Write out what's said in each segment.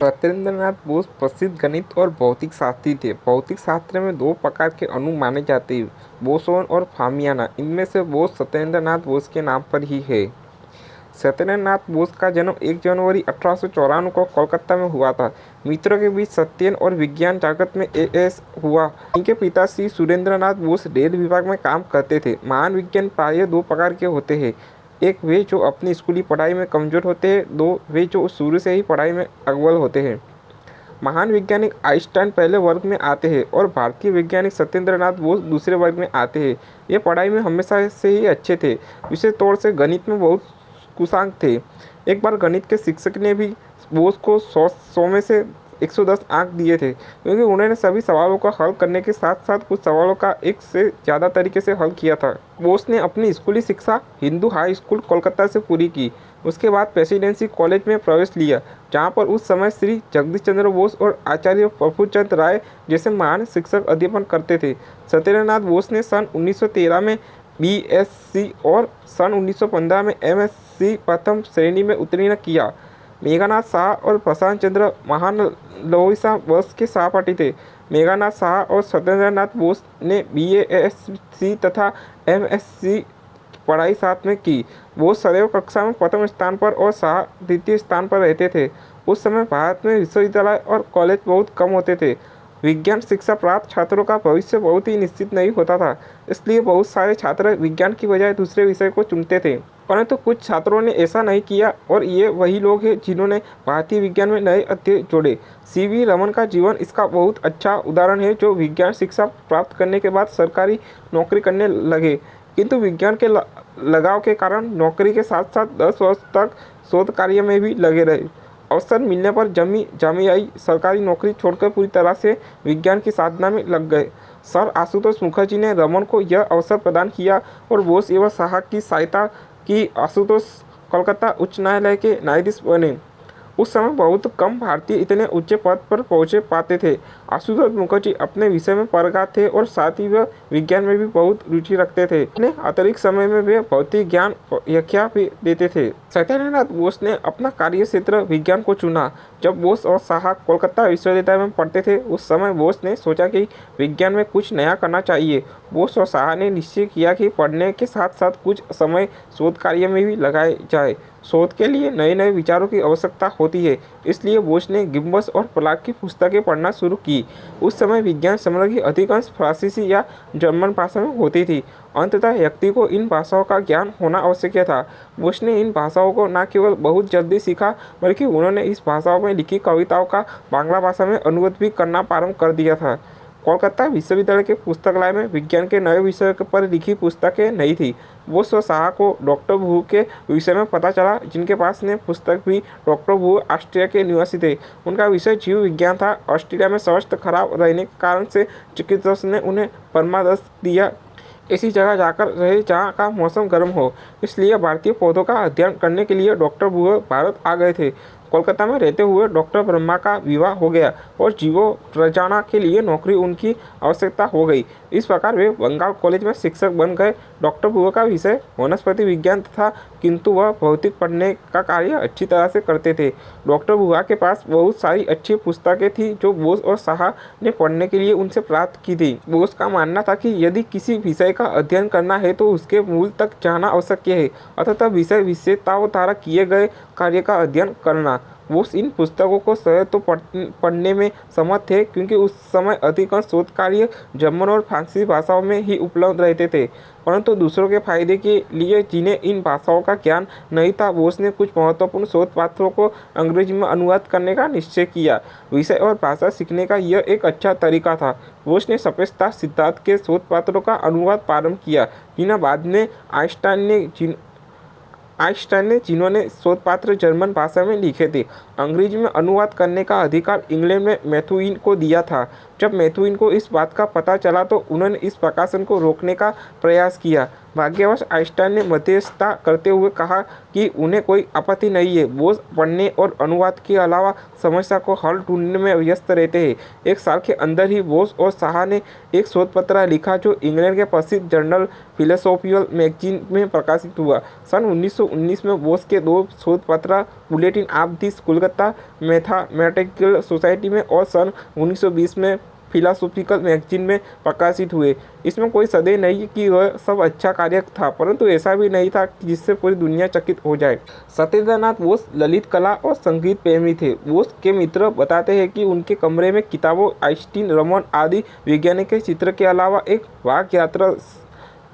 सत्येंद्रनाथ बोस प्रसिद्ध गणित और भौतिक शास्त्री थे। भौतिक शास्त्र में दो प्रकार के अणु माने जाते हैं, बोसोन और फर्मियाना। इनमें से बोस सत्येंद्रनाथ बोस के नाम पर ही है। सत्येंद्रनाथ बोस का जन्म 1 जनवरी 1894 को कोलकाता में हुआ था। मित्रों के बीच सत्येन और विज्ञान जगत में एस हुआ। इनके पिता श्री सुरेंद्रनाथ बोस रेल विभाग में काम करते थे। महान विज्ञान प्रायः दो प्रकार के होते हैं, एक वे जो अपनी स्कूली पढ़ाई में कमजोर होते हैं, दो वे जो शुरू से ही पढ़ाई में अव्वल होते हैं। महान वैज्ञानिक आइंस्टाइन पहले वर्ग में आते हैं और भारतीय वैज्ञानिक सत्येंद्रनाथ बोस दूसरे वर्ग में आते हैं। ये पढ़ाई में हमेशा से ही अच्छे थे, विशेष तौर से गणित में बहुत कुशांग थे। एक बार गणित के शिक्षक ने भी बोस को 100 में से 110 अंक दिए थे, क्योंकि उन्होंने सभी सवालों का हल करने के साथ साथ कुछ सवालों का एक से ज़्यादा तरीके से हल किया था। बोस ने अपनी स्कूली शिक्षा हिंदू हाई स्कूल कोलकाता से पूरी की। उसके बाद प्रेसिडेंसी कॉलेज में प्रवेश लिया, जहाँ पर उस समय श्री जगदीश चंद्र बोस और आचार्य प्रफुल्लचंद राय जैसे महान शिक्षक अध्यापन करते थे। सत्येंद्रनाथ बोस ने सन 1913 में बीएससी और सन 1915 में एमएससी प्रथम श्रेणी में उत्तीर्ण किया। मेघनाथ शाह और प्रशांत चंद्र महान लोहिया बोस के सहपाठी थे। मेघनाथ शाह और सत्येंद्रनाथ बोस ने बीएससी तथा एमएससी पढ़ाई साथ में की। बोस सदैव कक्षा में प्रथम स्थान पर और शाह द्वितीय स्थान पर रहते थे। उस समय भारत में विश्वविद्यालय और कॉलेज बहुत कम होते थे। विज्ञान शिक्षा प्राप्त छात्रों का भविष्य बहुत ही निश्चित नहीं होता था, इसलिए बहुत सारे छात्र विज्ञान की बजाय दूसरे विषय को चुनते थे। परंतु कुछ छात्रों ने ऐसा नहीं किया और ये वही लोग हैं जिन्होंने भारतीय विज्ञान में नए अध्याय जोड़े। सीवी रमन का जीवन इसका बहुत अच्छा उदाहरण है, जो विज्ञान शिक्षा प्राप्त करने के बाद सरकारी नौकरी करने लगे, किंतु विज्ञान के लगाव के कारण नौकरी के साथ साथ 10 वर्ष तक शोध कार्य में भी लगे रहे। अवसर मिलने पर जामियाई सरकारी नौकरी छोड़कर पूरी तरह से विज्ञान की साधना में लग गए। सर आशुतोष मुखर्जी ने रमन को यह अवसर प्रदान किया और बोस एवं शाह की सहायता की आशुतोष कोलकाता उच्च न्यायालय के न्यायाधीश बने। उस समय बहुत कम भारतीय इतने ऊंचे पद पर पहुंचे पाते थे। आशुतोष मुखर्जी अपने विषय में पारंगत थे और साथ ही वह विज्ञान में भी बहुत रुचि रखते थे। अपने अतिरिक्त समय में वे भौतिक ज्ञान व्याख्या भी देते थे। सत्येंद्रनाथ बोस ने अपना कार्य क्षेत्र विज्ञान को चुना। जब बोस और शाह कोलकाता विश्वविद्यालय में पढ़ते थे, उस समय बोस ने सोचा कि विज्ञान में कुछ नया करना चाहिए। बोस और शाह ने निश्चय किया कि पढ़ने के साथ साथ कुछ समय शोध कार्य में भी लगाए जाए। शोध के लिए नए नए विचारों की आवश्यकता होती है, इसलिए बोस ने गिब्बस और प्लांक की पुस्तकें पढ़ना शुरू की। उस समय विज्ञान सामग्री अधिकांश फ्रांसीसी या जर्मन भाषा में होती थी। अंततः व्यक्ति को इन भाषाओं का ज्ञान होना आवश्यक था। बोस ने इन भाषाओं को न केवल बहुत जल्दी सीखा, बल्कि उन्होंने इस भाषाओं में लिखी कविताओं का बांग्ला भाषा में अनुवाद भी करना प्रारंभ कर दिया था। कोलकाता विश्वविद्यालय के पुस्तकालय में विज्ञान के नए विषयों पर लिखी पुस्तकें नहीं थी। बोस और शाह को डॉक्टर वू के विषय में पता चला, जिनके पास ने पुस्तक भी। डॉक्टर वू ऑस्ट्रिया के निवासी थे। उनका विषय जीव विज्ञान था। ऑस्ट्रेलिया में स्वास्थ्य खराब रहने के कारण से चिकित्सक ने उन्हें परामर्श दिया ऐसी जगह जाकर रहे जहाँ का मौसम गर्म हो। इसलिए भारतीय पौधों का अध्ययन करने के लिए डॉक्टर वू भारत आ गए थे। कोलकाता में रहते हुए डॉक्टर ब्रह्मा का विवाह हो गया और जीवो प्रजाना के लिए नौकरी उनकी आवश्यकता हो गई। इस प्रकार वे बंगाल कॉलेज में शिक्षक बन गए। डॉक्टर बुआ का विषय वनस्पति विज्ञान था, किंतु वह भौतिक पढ़ने का कार्य अच्छी तरह से करते थे। डॉक्टर बुआ के पास बहुत सारी अच्छी पुस्तकें थी जो बोस और शाह ने पढ़ने के लिए उनसे प्राप्त की थी। बोस का मानना था कि यदि किसी विषय का अध्ययन करना है तो उसके मूल तक जाना आवश्यक है, अतः विषय विशेषताओं द्वारा किए गए कार्य का अध्ययन करना। बोस इन पुस्तकों को स्वयं तो पढ़ने में समर्थ थे, क्योंकि उस समय अधिकांश शोध कार्य जर्मन और फ्रांसीसी भाषाओं में ही उपलब्ध रहते थे। परंतु दूसरों के फायदे के लिए जिन्हें इन भाषाओं का ज्ञान नहीं था, बोस ने कुछ महत्वपूर्ण शोध पत्रों को अंग्रेजी में अनुवाद करने का निश्चय किया। विषय और भाषा सीखने का यह एक अच्छा तरीका था। बोस ने स्पेशता सिद्धांत के शोध पत्रों का अनुवाद प्रारंभ किया, जिन्हें बाद में आइंस्टाइन ने जिन्होंने शोध पत्र जर्मन भाषा में लिखे थे। अंग्रेजी में अनुवाद करने का अधिकार इंग्लैंड में मैथ्यूइन को दिया था। जब मैथ्यूइन को इस बात का पता चला तो उन्होंने इस प्रकाशन को रोकने का प्रयास किया। भाग्यवश आइंस्टाइन ने मध्यस्थता करते हुए कहा कि उन्हें कोई आपत्ति नहीं है। बोस पढ़ने और अनुवाद के अलावा समस्या को हल ढूंढने में व्यस्त रहते हैं। एक साल के अंदर ही बोस और साहा ने एक शोध पत्र लिखा जो इंग्लैंड के प्रसिद्ध जर्नल फिलोसॉफिकल मैगजीन में प्रकाशित हुआ। सन 1919 में बोस के 2 शोध पत्र bulletin of the Kolkata mathematical society में और सन 1920 में फिलोसॉफिकल मैगजीन में प्रकाशित हुए। इसमें कोई संदेह नहीं कि वह सब अच्छा कार्य था, परंतु ऐसा भी नहीं था जिससे पूरी दुनिया चकित हो जाए। सत्येंद्रनाथ बोस ललित कला और संगीत प्रेमी थे। बोस के मित्र बताते हैं कि उनके कमरे में किताबों, आइंस्टीन, रमन आदि वैज्ञानिक के चित्र के अलावा एक वाद्य यंत्र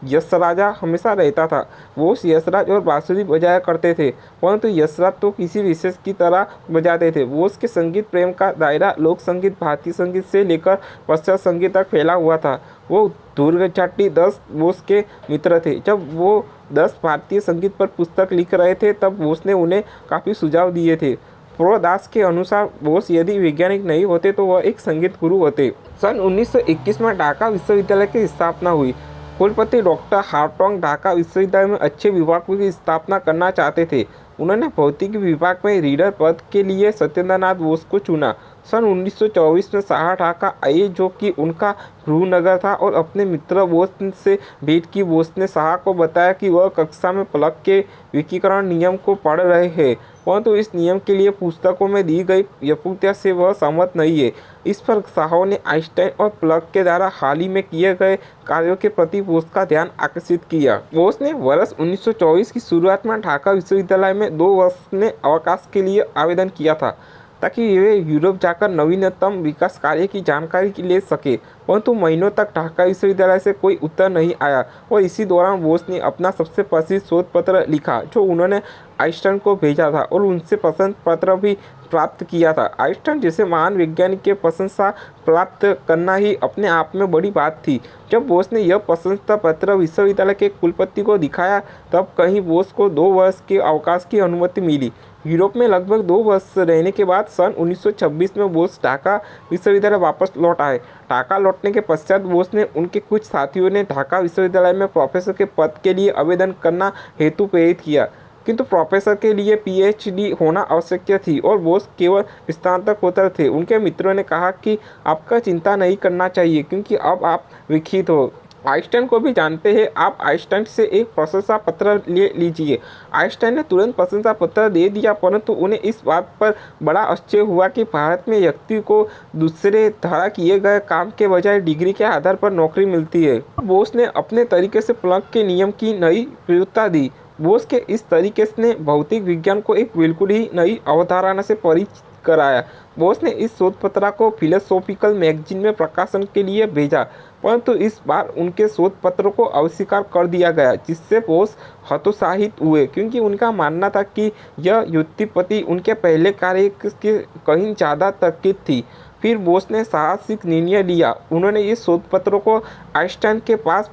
यशराजा हमेशा रहता था। बोस यशराज और बांसुरी बजाया करते थे, परंतु यशराज तो किसी विशेष की तरह बजाते थे। बोस के संगीत प्रेम का दायरा लोक संगीत, भारतीय संगीत से लेकर पाश्चात्य संगीत तक फैला हुआ था। वो दुर्गाचाटी दास बोस के मित्र थे। जब वो 10 भारतीय संगीत पर पुस्तक लिख रहे थे तब बोस ने उन्हें काफ़ी सुझाव दिए थे। प्रो दास के अनुसार बोस यदि वैज्ञानिक नहीं होते तो वह एक संगीत गुरु होते। सन 1921 में ढाका विश्वविद्यालय की स्थापना हुई। कुलपति डॉक्टर हार्टोंग ढाका विश्वविद्यालय में अच्छे विभाग की स्थापना करना चाहते थे। उन्होंने भौतिकी विभाग में रीडर पद के लिए सत्येंद्रनाथ बोस को चुना। सन 1924 में शाह ढाका आए जो कि उनका गृहनगर था और अपने मित्र बोस से भेंट की। बोस ने शाह को बताया कि वह कक्षा में प्लग के विकिरण नियम को पढ़ रहे हैं, परंतु इस नियम के लिए पुस्तकों में दी गई व्युत्पत्ति से वह सहमत नहीं है। इस पर शाह ने आइंस्टाइन और प्लग के द्वारा हाल ही में किए गए कार्यों के प्रति बोस का ध्यान आकर्षित किया। बोस ने वर्ष 1924 की शुरुआत में ढाका विश्वविद्यालय में 2 वर्ष में अवकाश के लिए आवेदन किया था ताकि वे यूरोप जाकर नवीनतम विकास कार्य की जानकारी ले सके, परंतु महीनों तक ढाका विश्वविद्यालय से कोई उत्तर नहीं आया और इसी दौरान बोस ने अपना सबसे प्रसिद्ध शोध पत्र लिखा जो उन्होंने आइंस्टाइन को भेजा था और उनसे प्रशंसा पत्र भी प्राप्त किया था। आइंस्टाइन जैसे महान वैज्ञानिक के प्रशंसा प्राप्त करना ही अपने आप में बड़ी बात थी। जब बोस ने यह प्रशंसा पत्र विश्वविद्यालय के कुलपति को दिखाया तब कहीं बोस को 2 वर्ष के अवकाश की अनुमति मिली। यूरोप में लगभग 2 वर्ष रहने के बाद सन 1926 में बोस ढाका विश्वविद्यालय वापस लौट आए। ढाका लौटने के पश्चात बोस ने उनके कुछ साथियों ने ढाका विश्वविद्यालय में प्रोफेसर के पद के लिए आवेदन करना हेतु प्रेरित किया, किंतु प्रोफेसर के लिए पीएचडी होना आवश्यक थी और बोस केवल स्नातकोत्तर थे। उनके मित्रों ने कहा कि आपका चिंता नहीं करना चाहिए क्योंकि अब आप विकसित हो। आइंस्टाइन को भी जानते हैं, आप आइंस्टाइन से एक प्रशंसा पत्र ले लीजिए। आइंस्टाइन ने तुरंत प्रशंसा पत्र दे दिया, परंतु उन्हें इस बात पर बड़ा आश्चर्य हुआ कि भारत में व्यक्ति को दूसरे द्वारा किए गए काम के बजाय डिग्री के आधार पर नौकरी मिलती है। बोस ने अपने तरीके से प्लग के नियम की नई प्रयोगता दी। बोस के इस तरीके ने भौतिक विज्ञान को एक बिल्कुल ही नई अवधारणा से परिचित कराया। बोस ने इस शोध पत्र को फिलोसॉफिकल मैगजीन में प्रकाशन के लिए भेजा, परंतु इस बार उनके शोध पत्र को अस्वीकार कर दिया गया, जिससे बोस हतोत्साहित हुए क्योंकि उनका मानना था कि यह व्युत्पत्ति उनके पहले कार्य के कहीं ज़्यादा तर्कित थी। फिर बोस ने साहसिक निर्णय लिया। उन्होंने इस शोध पत्र को आइंस्टाइन के पास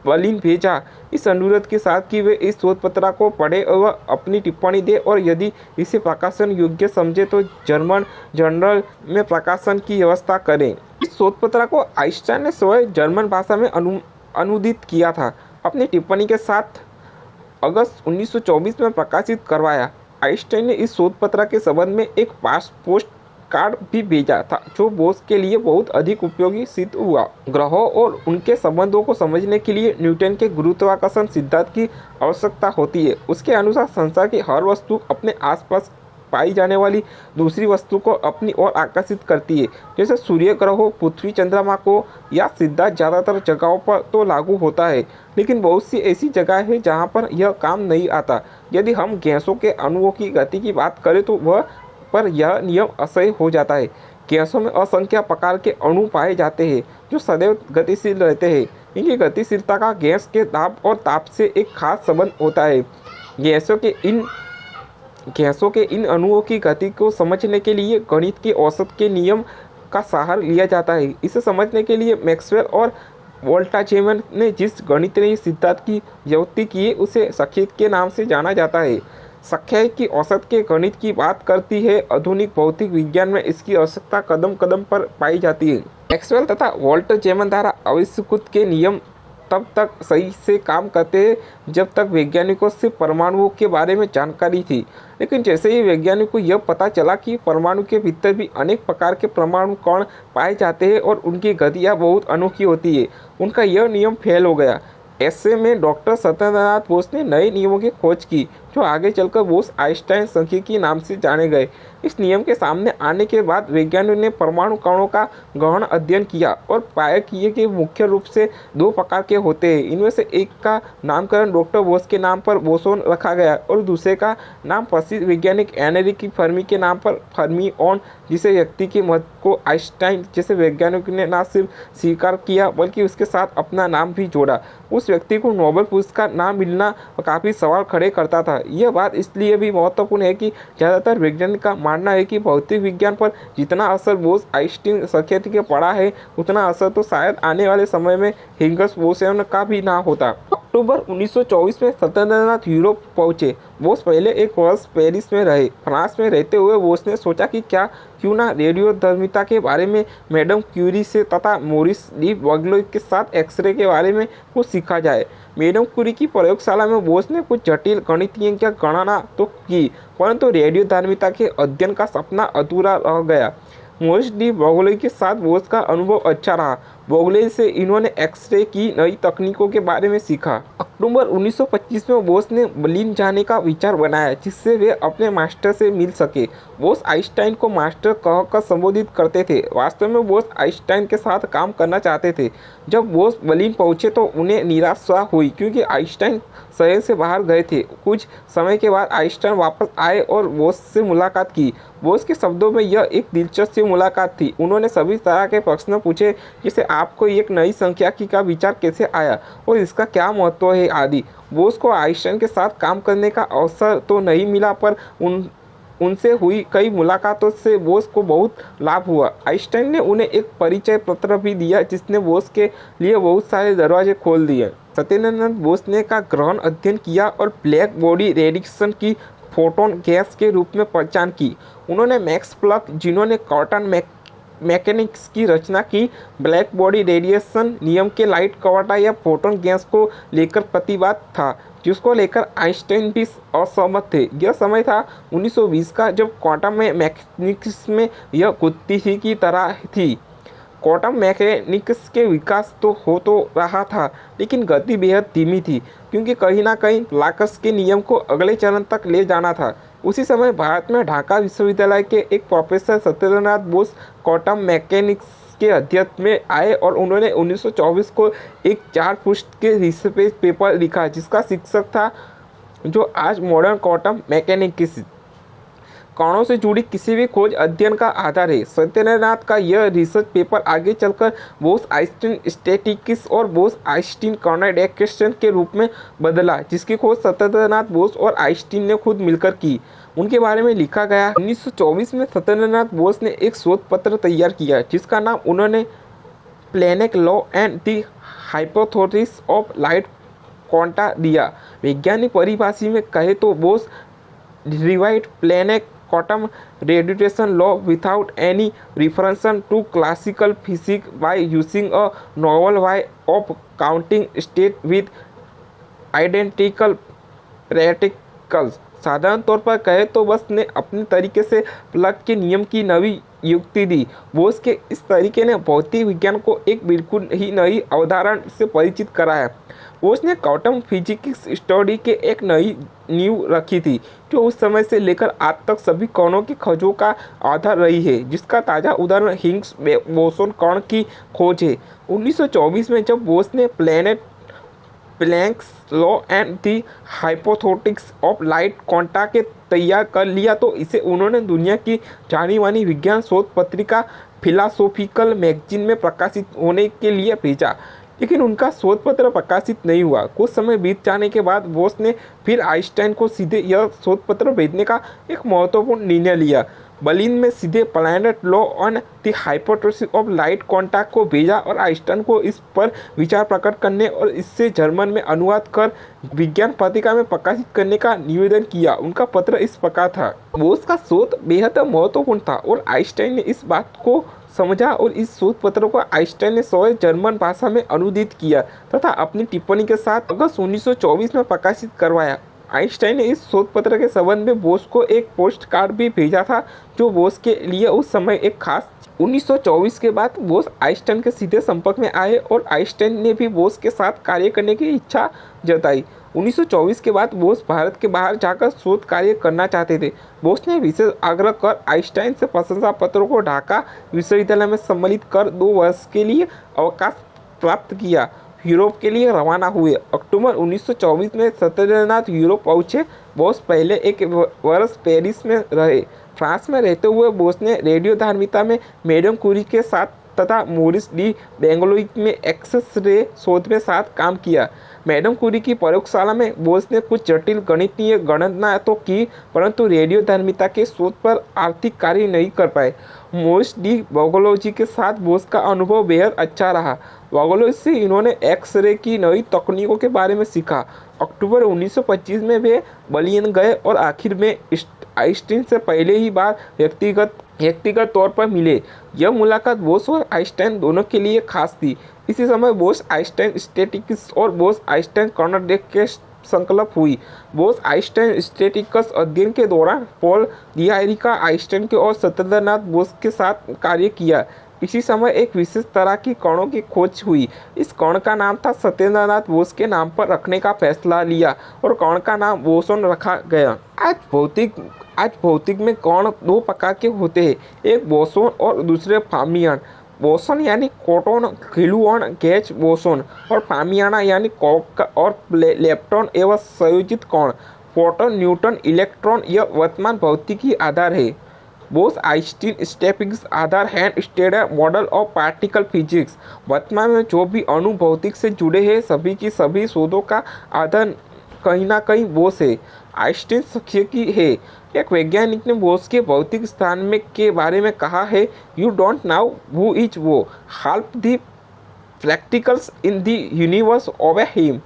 बर्लिन भेजा इस अनुरोध के साथ कि वे इस शोध पत्र को पढ़ें और अपनी टिप्पणी दें और यदि इसे प्रकाशन योग्य समझे तो जर्मन जर्नल में प्रकाशन की व्यवस्था करें। इस शोध पत्र को आइंस्टाइन ने स्वयं जर्मन भाषा में अनुदित किया था। अपनी टिप्पणी के साथ अगस्त 1924 में प्रकाशित करवाया। आइंस्टाइन ने इस शोध पत्र के संबंध में एक पोस्ट कार्ड भी भेजा था जो बोस के लिए बहुत अधिक उपयोगी सिद्ध हुआ। ग्रहों और उनके संबंधों को समझने के लिए न्यूटन के गुरुत्वाकर्षण सिद्धांत की आवश्यकता होती है। उसके अनुसार संसार की हर वस्तु अपने आसपास पाई जाने वाली दूसरी वस्तु को अपनी ओर आकर्षित करती है। जैसे सूर्य ग्रहों, पृथ्वी, चंद्रमा को यह सिद्धांत ज़्यादातर जगहों पर तो लागू होता है, लेकिन बहुत सी ऐसी जगह है जहाँ पर यह काम नहीं आता। यदि हम गैसों के अणुओं की गति की बात करें तो वह पर यह नियम असह्य हो जाता है। गैसों में असंख्य प्रकार के अणु पाए जाते हैं जो सदैव गतिशील रहते हैं। इनकी गतिशीलता का गैस के दाब और ताप से एक खास संबंध होता है। गैसों के इन अणुओं की गति को समझने के लिए गणित के औसत के नियम का सहारा लिया जाता है। इसे समझने के लिए मैक्सवेल और वोल्टाजेमन ने जिस गणितीय सिद्धांत की व्युत्पत्ति की है उसे संख्या के नाम से जाना जाता है। संख्या की औसत के गणित की बात करती है। आधुनिक भौतिक विज्ञान में इसकी आवश्यकता कदम कदम पर पाई जाती है। मैक्सवेल तथा वोल्टाजेमन द्वारा आविष्कृत के नियम तब तक सही से काम करते हैं जब तक वैज्ञानिकों से परमाणुओं के बारे में जानकारी थी। लेकिन जैसे ही वैज्ञानिकों को यह पता चला कि परमाणु के भीतर भी अनेक प्रकार के परमाणु कण पाए जाते हैं और उनकी गतियाँ बहुत अनोखी होती है, उनका यह नियम फेल हो गया। ऐसे में डॉक्टर सत्येंद्रनाथ बोस ने नए नियमों की खोज की जो आगे चलकर बोस-आइंस्टाइन सांख्यिकी नाम से जाने गए। इस नियम के सामने आने के बाद वैज्ञानिकों ने परमाणु कणों का गहन अध्ययन किया और पाया कि मुख्य रूप से दो प्रकार के होते हैं। इनमें से एक का नामकरण डॉक्टर बोस के नाम पर बोसोन रखा गया और दूसरे का नाम प्रसिद्ध वैज्ञानिक एनरिक फर्मी के नाम पर फर्मिऑन, जिसे व्यक्ति के मत को आइंस्टाइन जैसे वैज्ञानिकों ने न सिर्फ स्वीकार किया बल्कि उसके साथ अपना नाम भी जोड़ा। उस व्यक्ति को नोबेल पुरस्कार न मिलना काफ़ी सवाल खड़े करता था। यह बात इसलिए भी महत्वपूर्ण है कि ज़्यादातर वैज्ञानिक का मानना है कि भौतिक विज्ञान पर जितना असर बोस-आइंस्टाइन सांख्यिकी के पड़ा है उतना असर तो शायद आने वाले समय में हिग्स बोसोन का भी ना होता। अक्टूबर 1924 में सत्येंद्रनाथ यूरोप पहुंचे। बोस पहले एक वर्ष पेरिस में रहे। फ्रांस में रहते हुए बोस ने सोचा कि क्यों ना रेडियोधर्मिता के बारे में मैडम क्यूरी से तथा मोरिस डी ब्रोगली के साथ एक्सरे के बारे में कुछ सीखा जाए। मैडम क्यूरी की प्रयोगशाला में बोस ने कुछ जटिल गणितीय गणना तो की, परंतु रेडियोधर्मिता के अध्ययन का सपना अधूरा रह गया। मोरिस डी ब्रोगली के साथ बोस का अनुभव अच्छा रहा। ब्रोगली से इन्होंने एक्सरे की नई तकनीकों के बारे में सीखा। अक्टूबर 1925 में बोस ने बर्लिन जाने का विचार बनाया जिससे वे अपने मास्टर से मिल सके। बोस आइंस्टाइन को मास्टर कहकर संबोधित करते थे। वास्तव में बोस आइंस्टाइन के साथ काम करना चाहते थे। जब बोस बर्लिन पहुंचे तो उन्हें निराशा हुई क्योंकि आइंस्टाइन शहर से बाहर गए थे। कुछ समय के बाद आइंस्टाइन वापस आए और बोस से मुलाकात की। बोस के शब्दों में यह एक दिलचस्प मुलाकात थी। उन्होंने सभी तरह के प्रश्न पूछे जैसे आपको एक नई सांख्यिकी का विचार कैसे आया और इसका क्या महत्व है आदि। बोस को आइंस्टाइन के साथ काम करने का अवसर तो नहीं मिला पर उनसे हुई कई मुलाकातों से बोस को बहुत लाभ हुआ। आइंस्टाइन ने उन्हें एक परिचय पत्र भी दिया जिसने बोस के लिए बहुत सारे दरवाजे खोल दिए। सत्येंद्रनाथ बोस ने का गहन अध्ययन किया और ब्लैक बॉडी रेडिएशन की फोटोन गैस के रूप में पहचान की। उन्होंने मैक्स प्लैंक, जिन्होंने क्वांटम मैकेनिक्स की रचना की, ब्लैक बॉडी रेडिएशन नियम के लाइट क्वांटा या फोटोन गैस को लेकर प्रतिवाद था जिसको लेकर आइंस्टाइन भी असहमत थे। यह समय था 1920 का जब क्वांटम मैकेनिक्स में यह कुत्ती की तरह थी। क्वांटम मैकेनिक्स के विकास तो हो तो रहा था लेकिन गति बेहद धीमी थी क्योंकि कहीं ना कहीं प्लैंक के नियम को अगले चरण तक ले जाना था। उसी समय भारत में ढाका विश्वविद्यालय के एक professor Satyendranath Bose quantum mechanics के अध्ययन में आए और उन्होंने 1924 को एक 4 पृष्ठ के रिसर्च पेपर लिखा जिसका शीर्षक था जो आज मॉडर्न क्वांटम मैकेनिक्स कणों से जुड़ी किसी भी खोज अध्ययन का आधार है। सत्येंद्रनाथ का यह रिसर्च पेपर आगे चलकर बोस-आइंस्टाइन स्टैटिस्टिक्स और बोस-आइंस्टाइन क्वांटाइजेशन के रूप में बदला, जिसकी खोज सत्येंद्रनाथ बोस और आइंस्टाइन ने खुद मिलकर की। उनके बारे में लिखा गया। 1924 में सत्येंद्रनाथ बोस ने एक शोध पत्र तैयार किया जिसका नाम उन्होंने Planck law and the hypothesis of light quanta दिया। वैज्ञानिक परिभाषा में कहे तो Bose derived Planck quantum radiation law without any reference to classical physics by using a novel way of counting states with identical particles। साधारण तौर पर कहे तो बोस ने अपने तरीके से प्लैंक के नियम की नवी युक्ति दी। बोस के इस तरीके ने भौतिक विज्ञान को एक बिल्कुल ही नई अवधारणा से परिचित कराया। बोस ने क्वांटम फिजिक्स स्टडी के एक नई नींव रखी थी जो उस समय से लेकर आज तक सभी कणों की खोजों का आधार रही है, जिसका ताज़ा उदाहरण हिग्स बोसोन कण की खोज है। 1924 में जब बोस ने planks law and the hypothesis of light quanta के तैयार कर लिया तो इसे उन्होंने दुनिया की जानी मानी विज्ञान शोध पत्रिका फिलोसॉफिकल मैगजीन में प्रकाशित होने के लिए भेजा, लेकिन उनका शोध पत्र प्रकाशित नहीं हुआ। कुछ समय बीत जाने के बाद बोस ने फिर आइंस्टाइन को सीधे यह शोध पत्र भेजने का एक महत्वपूर्ण निर्णय लिया। बर्लिन में सीधे planet law on the hypothesis of light contact को भेजा और आइंस्टाइन को इस पर विचार प्रकट करने और इससे जर्मन में अनुवाद कर विज्ञान पत्रिका में प्रकाशित करने का निवेदन किया। उनका पत्र इस प्रकार था। बोस का शोध बेहद महत्वपूर्ण था और आइंस्टाइन ने इस बात को समझा और इस शोध पत्र को आइंस्टाइन ने स्वयं जर्मन भाषा में अनुदित किया तथा अपनी टिप्पणी के साथ अगस्त 1924 में प्रकाशित करवाया। आइंस्टाइन ने इस शोध पत्र के संबंध में बोस को एक पोस्ट कार्ड भी भेजा था जो बोस के लिए उस समय एक खास 1924 के बाद बोस आइंस्टाइन के सीधे संपर्क में आए और आइंस्टाइन ने भी बोस के साथ कार्य करने की इच्छा जताई। 1924 के बाद बोस भारत के बाहर जाकर शोध कार्य करना चाहते थे। बोस ने विशेष आग्रह कर आइंस्टाइन से प्रशंसा पत्रों को ढाका विश्वविद्यालय में सम्मिलित कर 2 वर्ष के लिए अवकाश प्राप्त किया। यूरोप के लिए रवाना हुए। अक्टूबर 1924 में सत्येंद्रनाथ यूरोप पहुंचे। बोस पहले एक वर्ष पेरिस में रहे। फ्रांस में रहते हुए बोस ने रेडियोधर्मिता में मैडम क्यूरी के साथ तथा मॉरिस डी बेंगलोइक में एक्स रे शोध में साथ काम किया। मैडम क्यूरी की प्रयोगशाला में बोस ने कुछ जटिल गणितीय गणना तो की परंतु रेडियोधर्मिता के शोध पर आर्थिक कार्य नहीं कर पाए। मॉरिस डी बेंगलोइक के साथ बोस का अनुभव बेहद अच्छा रहा। बेंगलोइक से इन्होंने एक्स रे की नई तकनीकों के बारे में सीखा। अक्टूबर 1925 में वे बर्लिन गए और आखिर में आइंस्टाइन से पहले ही बार व्यक्तिगत तौर पर मिले। यह मुलाकात बोस और आइंस्टाइन दोनों के लिए खास थी। इसी समय बोस आइंस्टाइन स्टैटिस्टिक्स और बोस आइंस्टाइन कर्नल के संकल्प हुई। बोस आइंस्टाइन स्टैटिस्टिक्स अध्ययन के दौरान पॉल दियारी का आइंस्टाइन के और सत्येंद्रनाथ बोस के साथ कार्य किया। इसी समय एक विशेष तरह की कणों की खोज हुई। इस कण का नाम था सत्येंद्रनाथ बोस के नाम पर रखने का फैसला लिया और कण का नाम बोसोन रखा गया। आज भौतिक में कण 2 प्रकार के होते हैं, एक बोसोन और दूसरे फर्मियन। बोसोन यानी प्रोटॉन ग्लूऑन गैस बोसोन और फर्मियाना यानी कॉर्क और लेप्टॉन एवं संयोजित कण प्रोटॉन न्यूट्रॉन इलेक्ट्रॉन। यह वर्तमान भौतिकी आधार है। Bose Einstein statistics Aadhaar hand standard model of particle physics. वर्तमान में जो भी अणु भौतिक से जुड़े हैं सभी की सभी शोधों का आधार कहीं ना कहीं बोस है। आइंस्टीन सांख्यिकी है। एक वैज्ञानिक ने बोस के भौतिक स्थान में के बारे में कहा है, you don't know who is वो, half the practicals in the universe of him.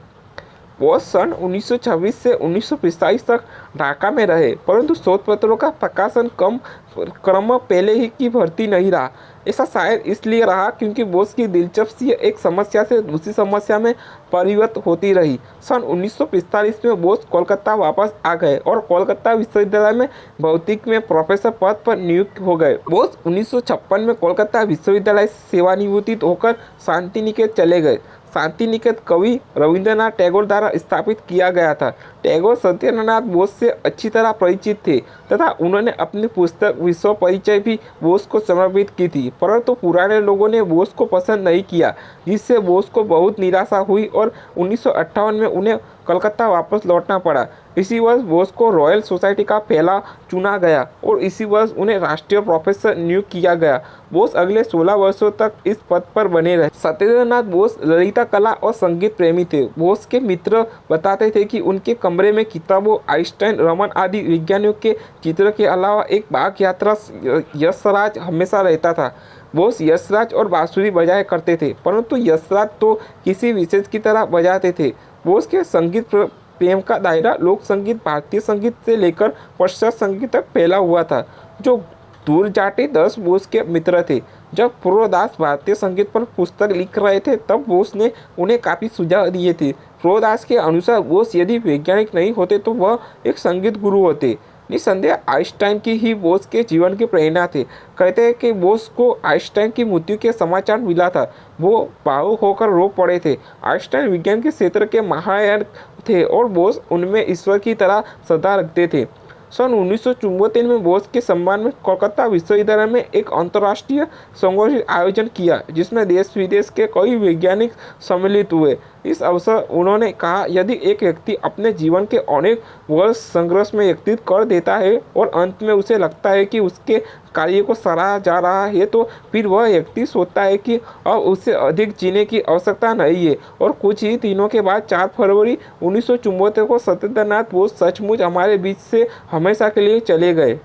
Bose सन 1926 से 1945 तक ढाका में रहे परंतु शोध पत्रों का प्रकाशन क्रम पहले ही की भर्ती नहीं रहा। ऐसा शायद इसलिए रहा क्योंकि बोस की दिलचस्पी एक समस्या से दूसरी समस्या में परिवर्तित होती रही। सन 1945 में बोस कोलकाता वापस आ गए और कोलकाता विश्वविद्यालय में भौतिक में प्रोफेसर पद पर नियुक्त हो गए। बोस 1956 में कोलकाता विश्वविद्यालय से सेवानिवृत्त होकर शांति निकेतन चले गए। शांति निकेतन कवि रविंद्रनाथ टैगोर द्वारा स्थापित किया गया था। टैगोर सत्येंद्रनाथ बोस से अच्छी तरह परिचित थे तथा उन्होंने अपनी पुस्तक विश्व परिचय भी बोस को समर्पित की थी परंतु पुराने लोगों ने बोस को पसंद नहीं किया जिससे बोस को बहुत निराशा हुई और 1958 में उन्हें कलकत्ता वापस लौटना पड़ा। इसी वर्ष बोस को रॉयल सोसाइटी का पहला चुना गया और इसी वर्ष उन्हें राष्ट्रीय प्रोफेसर नियुक्त किया गया। बोस अगले 16 वर्षों तक इस पद पर बने रहे। सत्येंद्रनाथ बोस ललिता कला और संगीत प्रेमी थे। बोस के मित्र बताते थे कि उनके कमरे में किताबों, आइंस्टाइन, रमन आदि विज्ञानियों के चित्र के अलावा एक बाग यात्रा यशराज हमेशा रहता था। बोस यशराज और बांसुरी बजाया करते थे परंतु यशराज तो किसी विशेष की तरह बजाते थे। बोस के संगीत प्रेम का दायरा लोक संगीत, भारतीय संगीत से लेकर पाश्चात्य संगीत तक फैला हुआ था। जो दूर जाटे 10 बोस के मित्र थे। जब प्रोदास भारतीय संगीत पर पुस्तक लिख रहे थे तब बोस ने उन्हें काफ़ी सुझाव दिए थे। प्रोदास के अनुसार बोस यदि वैज्ञानिक नहीं होते तो वह एक संगीत गुरु होते। निसंदेह आइंस्टाइन की ही बोस के जीवन की प्रेरणा थे। कहते हैं कि बोस को आइंस्टाइन की मृत्यु के समाचार मिला था। वो भावुक होकर रो पड़े थे। आइंस्टाइन विज्ञान के क्षेत्र के महायान थे और बोस उनमें ईश्वर की तरह श्रद्धा रखते थे। सन 1974 में बोस के सम्मान में कोलकाता विश्वविद्यालय में एक अंतर्राष्ट्रीय संगोष्ठी आयोजन किया जिसमें देश विदेश के कई वैज्ञानिक सम्मिलित हुए। इस अवसर उन्होंने कहा, यदि एक व्यक्ति अपने जीवन के अनेक वर्ष संघर्ष में व्यतीत कर देता है और अंत में उसे लगता है कि उसके कार्य को सराहा जा रहा है तो फिर वह व्यक्ति सोचता है कि अब उससे अधिक जीने की आवश्यकता नहीं है। और कुछ ही दिनों के बाद 4 फरवरी 1974 को सत्येंद्रनाथ बोस सचमुच हमारे बीच से हमेशा के लिए चले गए।